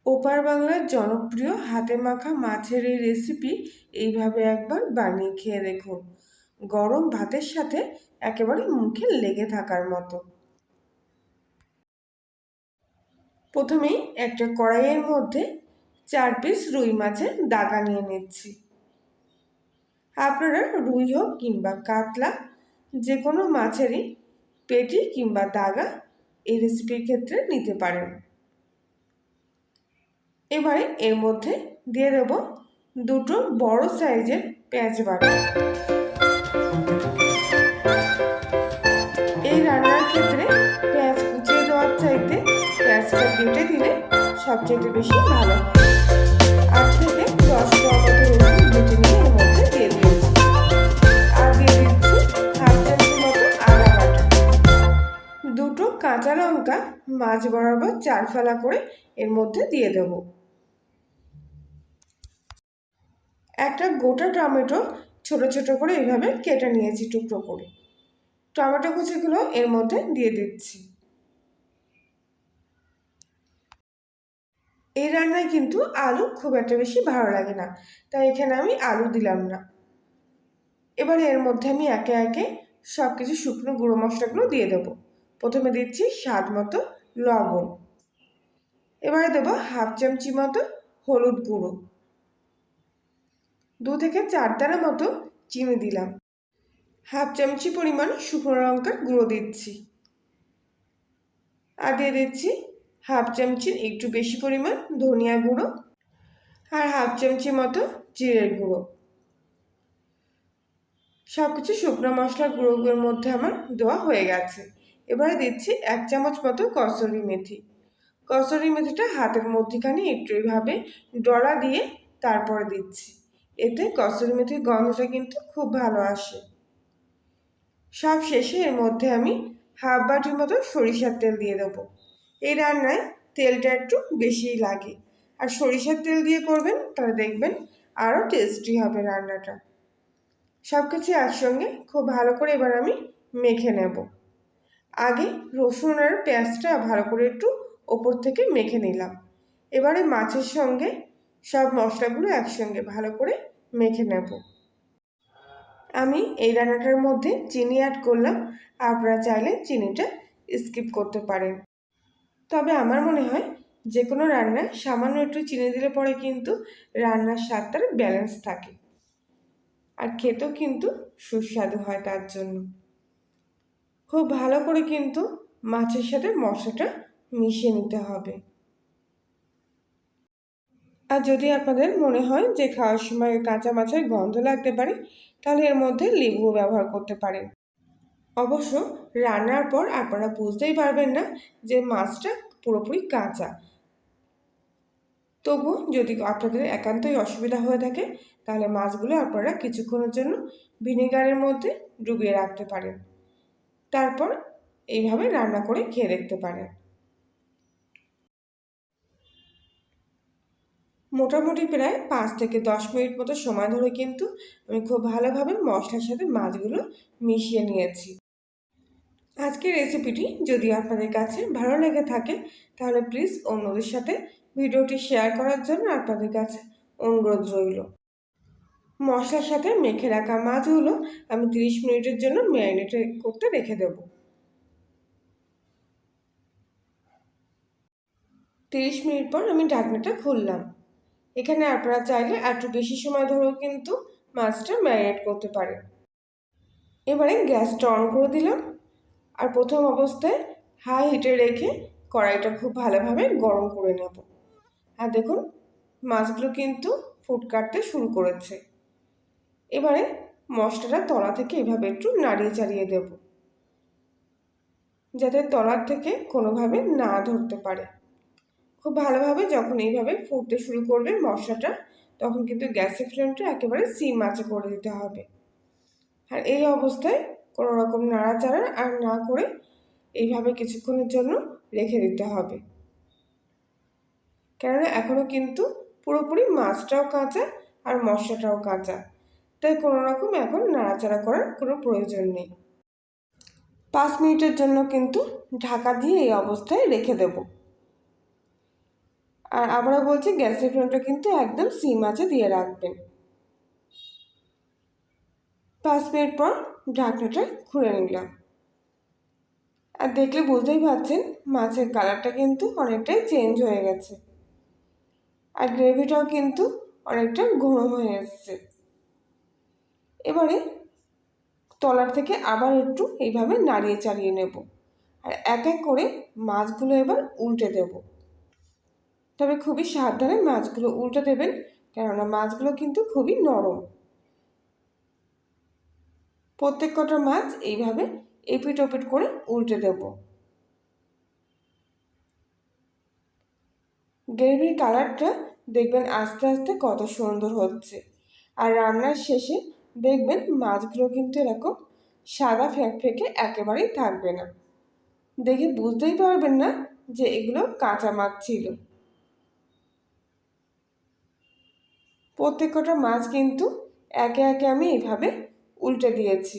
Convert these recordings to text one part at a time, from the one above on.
ওপার বাংলার জনপ্রিয় হাতে মাখা মাছের এই রেসিপি এইভাবে একবার বানিয়ে খেয়ে দেখুন। গরম ভাতের সাথে একেবারে মুখে লেগে থাকার মতো। প্রথমেই একটা কড়াইয়ের মধ্যে 4 পিস রুই মাছের দাগা নিয়ে নিচ্ছি। আপনারা রুই হোক কিংবা কাতলা, যে কোনো মাছেরই পেটি কিংবা দাগা এই রেসিপির ক্ষেত্রে নিতে পারেন। এবারে এর মধ্যে দিয়ে দেব দুটো বড় সাইজের পেঁয়াজ বাটা। এই রান্নার ক্ষেত্রে পেঁয়াজ কুচিয়ে দেওয়ার চাইতে পেঁয়াজটা কেটে দিলে সবচেয়ে বেশি ভালো হয়। 8 থেকে 10 কোয়া মতো রসুন বেটে নিয়ে এর মধ্যে দিয়ে দিয়েছি। আর দিয়ে দিচ্ছি হাফ চামচ মতো আদা বাটা। দুটো কাঁচা লঙ্কা মাঝ বরাবর 4 ফালা করে এর মধ্যে দিয়ে দেব। একটা গোটা টমেটো ছোট ছোট করে এইভাবে কেটে নিয়েছি টুকরো করে। টমেটো কুচিগুলো এর মধ্যে দিয়ে দিচ্ছি। এই রান্নায় কিন্তু আলু খুব একটা বেশি ভালো লাগে না, তাই এখানে আমি আলু দিলাম না। এবারে এর মধ্যে আমি একে একে সব কিছু শুকনো গুঁড়ো মশলাগুলো দিয়ে দেবো। প্রথমে দিচ্ছি স্বাদ মতো লবণ। এবারে দেবো হাফ চামচি মতো হলুদ গুঁড়ো। 2 থেকে 4 দানা মতো চিনি দিলাম। হাফ চামচি পরিমাণ শুকনো লঙ্কার গুঁড়ো দিচ্ছি। আর দিয়ে দিচ্ছি হাফ চামচির একটু বেশি পরিমাণ ধনিয়া গুঁড়ো আর হাফ চামচি মতো জিরের গুঁড়ো। সব কিছু শুকনো মশলার গুঁড়োগুলোর মধ্যে আমার দেওয়া হয়ে গেছে। এবারে দিচ্ছি 1 চামচ মতো কসুরি মেথি। কসুরি মেথিটা হাতের মধ্যিখানে একটু এইভাবে ডলা দিয়ে তারপরে দিচ্ছি। এতে কসুরি মেথির গন্ধটা কিন্তু খুব ভালো আসে। সব শেষে এর মধ্যে আমি হাফ বাটির মতো সরিষার তেল দিয়ে দেবো। এই রান্নায় তেলটা একটু বেশিই লাগে, আর সরিষার তেল দিয়ে করবেন তাহলে দেখবেন আরও টেস্টি হবে রান্নাটা। সব কিছু একসঙ্গে খুব ভালো করে এবার আমি মেখে নেব। আগে রসুন আর পেঁয়াজটা ভালো করে একটু ওপর থেকে মেখে নিলাম। এবারে মাছের সঙ্গে সব মশলাগুলো একসঙ্গে ভালো করে মেখে নেব। আমি এই রান্নাটার মধ্যে চিনি অ্যাড করলাম, আপনারা চাইলে চিনিটা স্কিপ করতে পারেন। তবে আমার মনে হয় যে কোনো রান্নায় সামান্য একটু চিনি দিলে পরে কিন্তু রান্নার স্বাদটার ব্যালেন্স থাকে, আর খেতেও কিন্তু সুস্বাদু হয়। তার জন্য খুব ভালো করে কিন্তু মাছের সাথে মশলাটা মিশিয়ে নিতে হবে। আর যদি আপনাদের মনে হয় যে খাওয়ার সময় কাঁচা মাছের গন্ধ লাগতে পারে, তাহলে এর মধ্যে লেবুও ব্যবহার করতে পারেন। অবশ্য রান্নার পর আপনারা বুঝতেই পারবেন না যে মাছটা পুরোপুরি কাঁচা। তবুও যদি আপনাদের একান্তই অসুবিধা হয়ে থাকে, তাহলে মাছগুলো আপনারা কিছুক্ষণের জন্য ভিনেগারের মধ্যে ডুবিয়ে রাখতে পারেন। তারপর এইভাবে রান্না করে খেয়ে দেখতে পারেন। মোটামুটি প্রায় 5 থেকে 10 মিনিট মতো সময় ধরে কিন্তু আমি খুব ভালোভাবে মশলার সাথে মাছগুলো মিশিয়ে নিয়েছি। আজকের রেসিপিটি যদি আপনাদের কাছে ভালো লেগে থাকে, তাহলে প্লিজ অন্যদের সাথে ভিডিওটি শেয়ার করার জন্য আপনাদের কাছে অনুরোধ রইল। মশলার সাথে মেখে রাখা মাছগুলো আমি 30 মিনিটের জন্য ম্যারিনেট করতে রেখে দেব। 30 মিনিট পর আমি ঢাকনাটা খুললাম। এখানে আপনারা চাইলে একটু বেশি সময় ধরেও কিন্তু মাছটা ম্যারিনেট করতে পারেন। এবারে গ্যাসটা অন করে দিলাম, আর প্রথম অবস্থায় হাই হিটে রেখে কড়াইটা খুব ভালোভাবে গরম করে নেব। আর দেখুন মাছগুলো কিন্তু ফুট কাটতে শুরু করেছে। এবারে মশলাটা তলা থেকে এভাবে একটু নাড়িয়ে চাড়িয়ে দেব, যাতে তলার থেকে কোনোভাবে না ধরতে পারে। খুব ভালোভাবে যখন এইভাবে ফুটতে শুরু করবে মশলাটা, তখন কিন্তু গ্যাসের ফ্লেমটা একেবারে সিম আঁচে করে দিতে হবে। আর এই অবস্থায় কোনো রকম নাড়াচাড়া আর না করে এইভাবে কিছুক্ষণের জন্য রেখে দিতে হবে, কেননা এখনও কিন্তু পুরোপুরি মাছটাও কাঁচা আর মশলাটাও কাঁচা, তাই কোনো রকম এখন নাড়াচাড়া করার কোনো প্রয়োজন নেই। 5 মিনিটের জন্য কিন্তু ঢাকা দিয়ে এই অবস্থায় রেখে দেব। আর আবারও বলছি, গ্যাসের ফ্লেমটা কিন্তু একদম সিম আঁচে দিয়ে রাখবেন। 5 মিনিট পর ঢাকনাটা খুলে নিলাম। আর দেখলে বুঝতেই পারছেন মাছের কালারটা কিন্তু অনেকটাই চেঞ্জ হয়ে গেছে, আর গ্রেভিটাও কিন্তু অনেকটা ঘন হয়ে এসছে। এবারে তলার থেকে আবার একটু এইভাবে নাড়িয়ে চাড়িয়ে নেব, আর এক এক করে মাছগুলো এবার উল্টে দেব। তবে খুবই সাবধানে মাছগুলো উল্টে দেবেন, কেননা মাছগুলো কিন্তু খুবই নরম। প্রত্যেক কটা মাছ এইভাবে এপিট ওপিট করে উল্টে দেব। গ্রেভির কালারটা দেখবেন আস্তে আস্তে কত সুন্দর হচ্ছে, আর রান্নার শেষে দেখবেন মাছগুলো কিন্তু এরকম সাদা ফ্যাকফ্যাকে একেবারেই থাকবে না। দেখে বুঝতেই পারবেন না যে এগুলো কাঁচা মাছ ছিল। প্রত্যেক কটা মাছ কিন্তু একে একে আমি এইভাবে উল্টে দিয়েছি।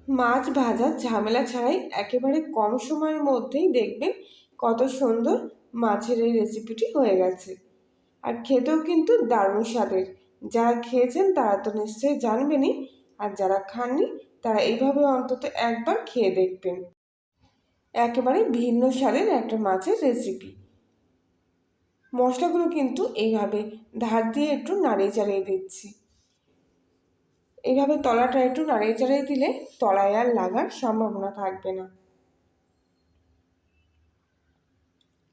মাছ ভাজার ঝামেলা ছাড়াই একেবারে কম সময়ের মধ্যেই দেখবেন কত সুন্দর মাছের এই রেসিপিটি হয়ে গেছে, আর খেতেও কিন্তু দারুণ স্বাদের। যারা খেয়েছেন তারা তো নিশ্চয়ই জানবেনই, আর যারা খাননি তারা এইভাবে অন্তত একবার খেয়ে দেখবেন। একেবারে ভিন্ন স্বাদের একটা মাছের রেসিপি। মশলাগুলো কিন্তু এইভাবে ধার দিয়ে একটু নাড়িয়ে চাড়িয়ে দিচ্ছি। এইভাবে তলাটা একটু নাড়িয়ে চাড়িয়ে দিলে তলায় আর লাগার সম্ভাবনা থাকবে না।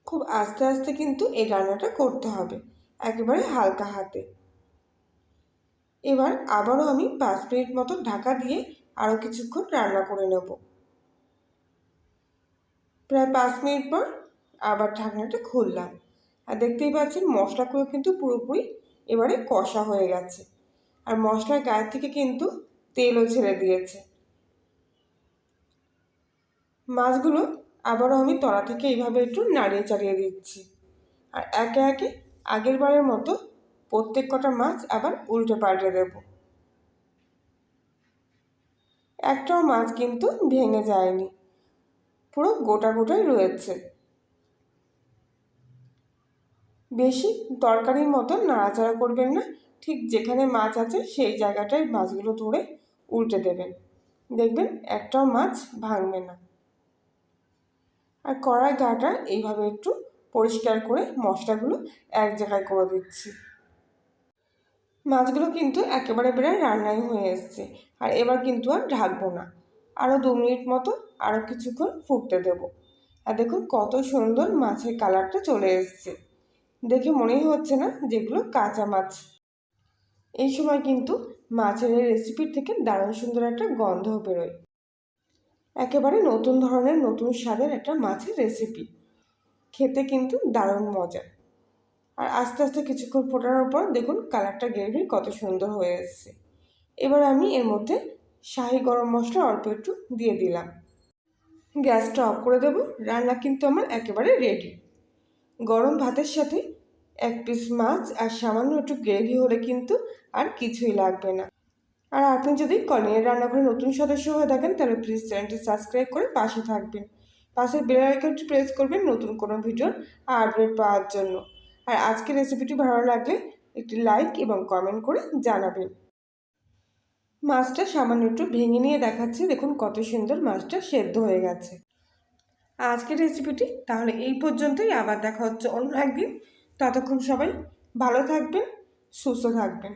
খুব আস্তে আস্তে কিন্তু এই রান্নাটা করতে হবে, একেবারে হালকা হাতে। এবার আবারও আমি 5 মিনিট মতো ঢাকা দিয়ে আরও কিছুক্ষণ রান্না করে নেব। প্রায় 5 মিনিট পর আবার ঢাকনাটা খুললাম, আর দেখতেই পাচ্ছেন মশলাগুলো কিন্তু পুরোপুরি এবারে কষা হয়ে গেছে, আর মশলার গায়ে থেকে কিন্তু তেলও ছেড়ে দিয়েছে। মাছগুলো আবারও আমি তলা থেকে এইভাবে একটু নাড়িয়ে চাড়িয়ে দিচ্ছি, আর একে একে আগের বারের মতো প্রত্যেক কটা মাছ আবার উল্টে পাল্টে দেব। একটাও মাছ কিন্তু ভেঙে যায়নি, পুরো গোটা গোটাই রয়েছে। বেশি তরকারির মতন নাড়াচাড়া করবেন না, ঠিক যেখানে মাছ আছে সেই জায়গাটায় মাছগুলো ধরে উল্টে দেবেন, দেখবেন একটাও মাছ ভাঙবে না। আর কড়াই গাটা এইভাবে একটু পরিষ্কার করে মশলাগুলো এক জায়গায় করে দিচ্ছি। মাছগুলো কিন্তু একেবারে প্রায় রান্নাই হয়ে এসছে, আর এবার কিন্তু আর ঢাকবো না। আরও 2 মিনিট মতো আরও কিছুক্ষণ ফুটতে দেব। আর দেখুন কত সুন্দর মাছের কালারটা চলে এসছে, দেখে মনেই হচ্ছে না যেগুলো কাঁচা মাছ। এই সময় কিন্তু মাছের এই রেসিপির থেকে দারুণ সুন্দর একটা গন্ধ বেরোয়। একেবারে নতুন ধরনের নতুন স্বাদের একটা মাছের রেসিপি, খেতে কিন্তু দারুণ মজা। আর আস্তে আস্তে কিছুক্ষণ ফোটানোর পর দেখুন কালারটা গ্রেভির কত সুন্দর হয়ে এসছে। এবার আমি এর মধ্যে শাহি গরম মশলা অল্প একটু দিয়ে দিলাম। গ্যাসটা অফ করে দেবো। রান্না কিন্তু আমার একেবারে রেডি। গরম ভাতের সাথে 1 পিস মাছ আর সামান্য একটু গ্রেভি হলে কিন্তু আর কিছুই লাগবে না। আর আপনি যদি কলিনের রান্নাঘরে নতুন সদস্য হয়ে থাকেন তাহলে প্লিজ চ্যানেলটি সাবস্ক্রাইব করে পাশে থাকবেন। পাশের বেল আইকনটি প্রেস করবেন নতুন কোনো ভিডিওর আপডেট পাওয়ার জন্য। আর আজকের রেসিপিটি ভালো লাগলে একটি লাইক এবং কমেন্ট করে জানাবেন। মাছটা সামান্য একটু ভেঙে নিয়ে দেখাচ্ছি, দেখুন কত সুন্দর মাছটা সেদ্ধ হয়ে গেছে। আজকের রেসিপিটি তাহলে এই পর্যন্তই, আবার দেখা হচ্ছে অন্য একদিন। ততক্ষণ সবাই ভালো থাকবেন, সুস্থ থাকবেন।